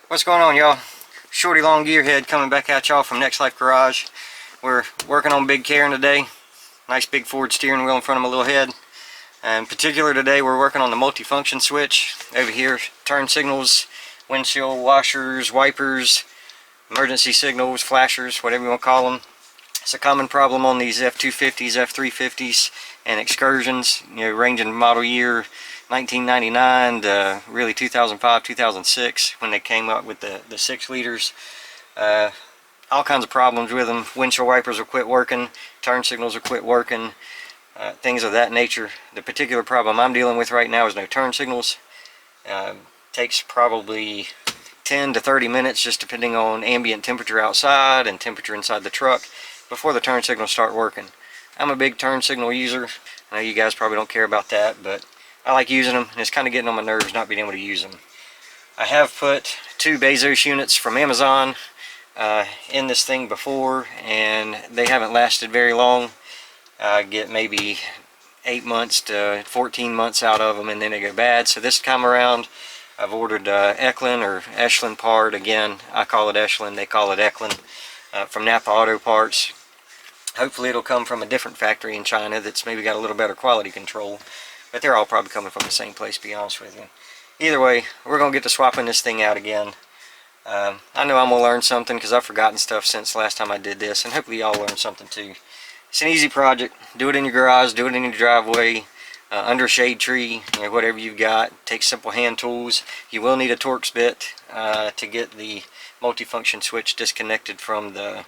What's going on, y'all? Shorty Long Gearhead coming back at y'all from Next Life Garage. We're working on big Karen today. Nice big Ford steering wheel in front of my little head. In particular today we're working on the multifunction switch. Over here, turn signals, windshield washers, wipers, emergency signals, flashers, whatever you want to call them. It's a common problem on these F250s, F350s, and Excursions, ranging model year 1999 to really 2005, 2006, when they came up with the 6 liters. All kinds of problems with them. Windshield wipers will quit working, turn signals will quit working, things of that nature. The particular problem I'm dealing with right now is no turn signals. Takes probably 10 to 30 minutes, just depending on ambient temperature outside and temperature inside the truck, before the turn signals start working. I'm a big turn signal user. I know you guys probably don't care about that, but I like using them, and it's kind of getting on my nerves not being able to use them. I have put 2 Bezos units from Amazon in this thing before, and they haven't lasted very long. I get maybe 8 months to 14 months out of them, and then they go bad. So this time around I've ordered Echlin or Echlin part. Again, I call it Echlin, they call it Echlin, from Napa Auto Parts. Hopefully it'll come from a different factory in China that's maybe got a little better quality control, but they're all probably coming from the same place, to be honest with you. Either way, we're going to get to swapping this thing out again. I know I'm going to learn something because I've forgotten stuff since the last time I did this, and hopefully y'all learn something too. It's an easy project. Do it in your garage, do it in your driveway, under a shade tree, whatever you've got. Take simple hand tools. You will need a Torx bit to get the multifunction switch disconnected from the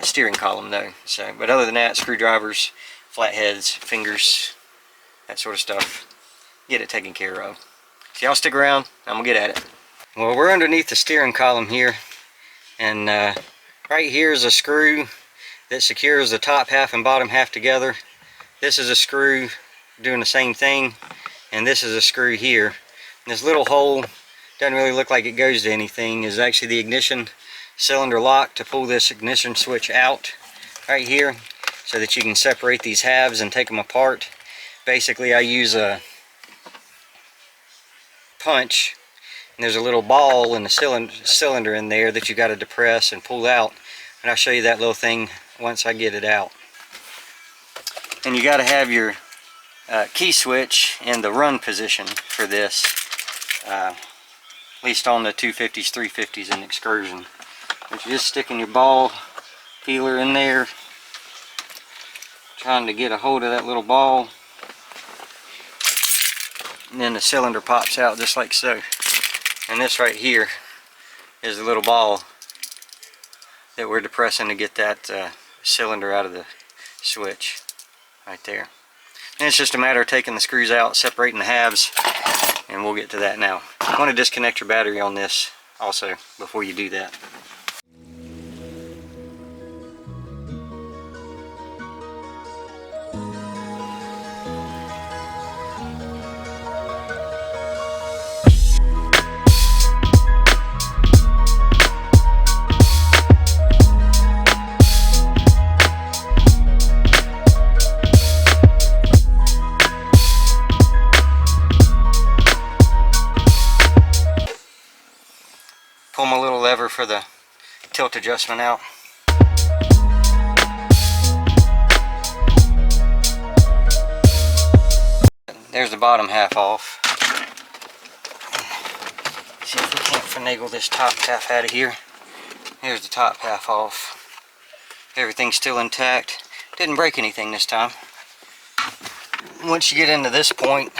steering column though. So, but other than that, screwdrivers, flatheads, fingers, that sort of stuff. Get it taken care of. So y'all stick around, I'm gonna get at it. Well, we're underneath the steering column here, and right here is a screw that secures the top half and bottom half together. This is a screw doing the same thing, and this is a screw here. And this little hole, doesn't really look like it goes to anything, is actually the ignition cylinder lock to pull this ignition switch out right here, so that you can separate these halves and take them apart. Basically, I use a punch, and there's a little ball in the cylinder in there that you got to depress and pull out, and I'll show you that little thing once I get it out. And you got to have your key switch in the run position for this, at least on the 250s, 350s, and Excursion. But you're just sticking your ball feeler in there, trying to get a hold of that little ball, and then the cylinder pops out just like so. And this right here is the little ball that we're depressing to get that cylinder out of the switch right there. And it's just a matter of taking the screws out, separating the halves, and we'll get to that now. You want to disconnect your battery on this also before you do that. Pull my little lever for the tilt adjustment out. There's the bottom half off. See if we can't finagle this top half out of here. Here's the top half off. Everything's still intact. Didn't break anything this time. Once you get into this point,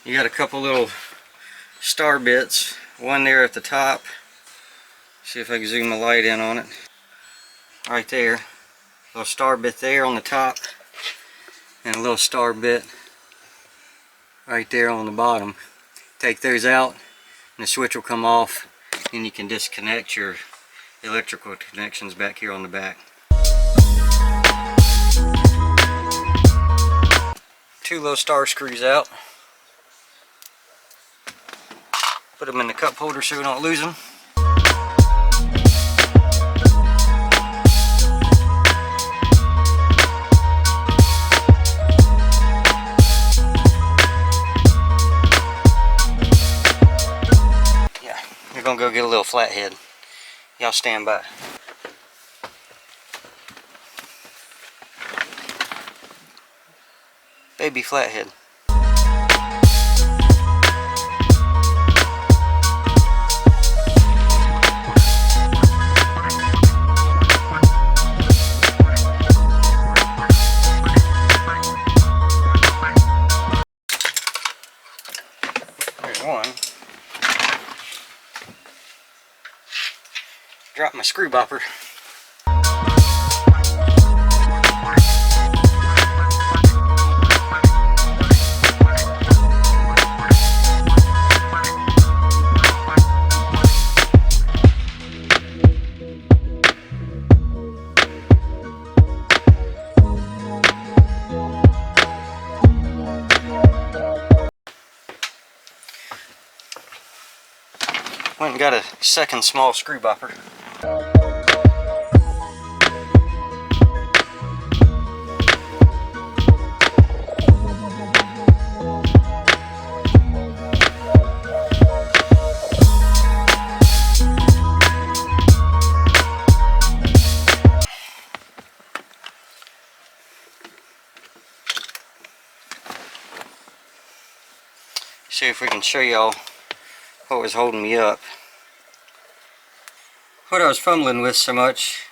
you got a couple little star bits, one there at the top. See if I can zoom the light in on it. Right there, little star bit there on the top, and a little star bit right there on the bottom. Take those out and the switch will come off, and you can disconnect your electrical connections back here on the back. 2 little star screws out. Put them in the cup holder so we don't lose them. gonna go get a little flathead. Y'all stand by. Baby flathead. There's one. Dropped my screw bopper. Went and got a second small screw bopper. See if we can show y'all what was holding me up. What I was fumbling with so much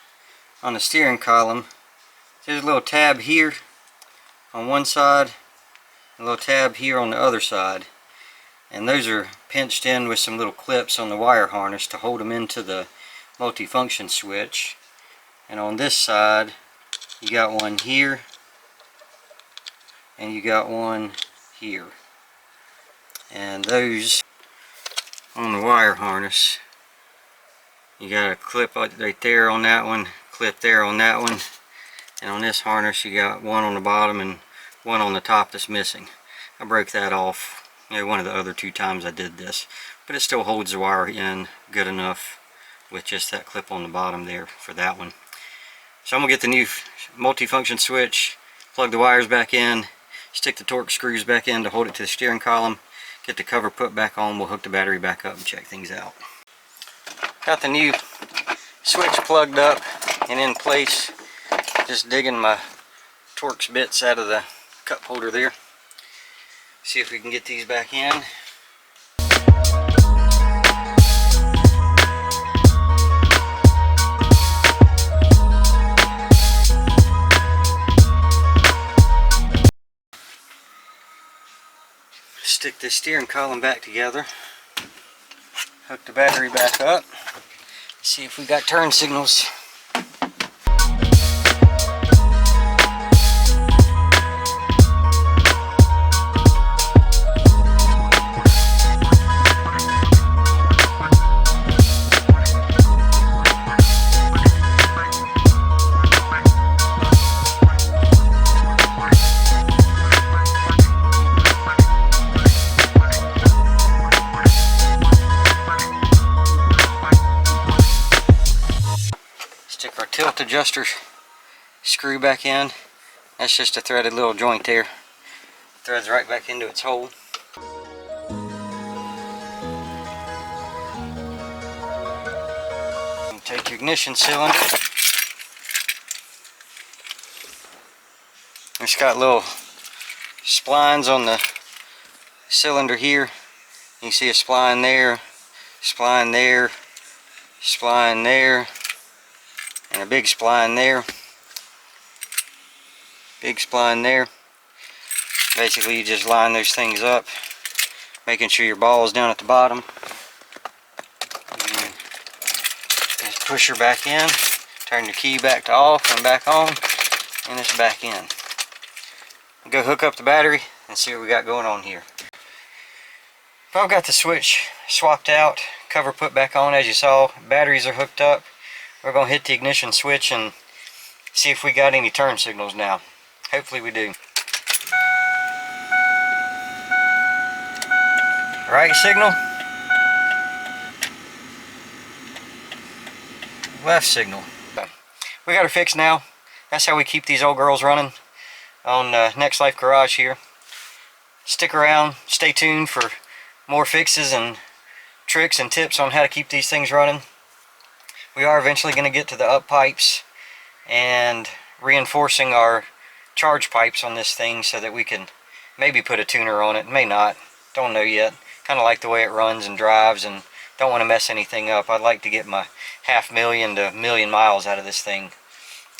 on the steering column, there's a little tab here on one side, a little tab here on the other side, and those are pinched in with some little clips on the wire harness to hold them into the multifunction switch. And on this side you got one here and you got one here, and those on the wire harness, you got a clip right there on that one, clip there on that one, and on this harness you got one on the bottom and one on the top that's missing. I broke that off, one of the other 2 times I did this, but it still holds the wire in good enough with just that clip on the bottom there for that one. So I'm gonna get the new multifunction switch, plug the wires back in, stick the torque screws back in to hold it to the steering column, get the cover put back on, we'll hook the battery back up and check things out. Got the new switch plugged up and in place. Just digging my torx bits out of the cup holder there. See if we can get these back in. Stick this steering column back together. Hook the battery back up. See if we got turn signals. Tilt adjuster screw back in. That's just a threaded little joint there. Threads right back into its hole. And take your ignition cylinder. It's got little splines on the cylinder here. You can see a spline there, spline there, spline there, and a big spline there, big spline there. Basically you just line those things up, making sure your ball is down at the bottom. And just push her back in, turn the key back to off and back on, and it's back in. Go hook up the battery and see what we got going on here. I've got the switch swapped out, cover put back on as you saw, batteries are hooked up. We're going to hit the ignition switch and see if we got any turn signals now. Hopefully we do. Right signal. Left signal. We got her fixed now. That's how we keep these old girls running on Next Life Garage here. Stick around, stay tuned for more fixes and tricks and tips on how to keep these things running. We are eventually going to get to the up pipes and reinforcing our charge pipes on this thing so that we can maybe put a tuner on it. May not. Don't know yet. Kind of like the way it runs and drives and don't want to mess anything up. I'd like to get my 500,000 to 1,000,000 miles out of this thing.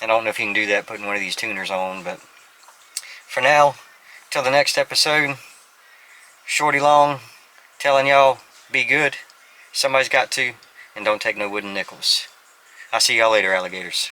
I don't know if you can do that putting one of these tuners on, but for now, till the next episode, Shorty Long telling y'all, be good. Somebody's got to, and don't take no wooden nickels. I'll see y'all later, alligators.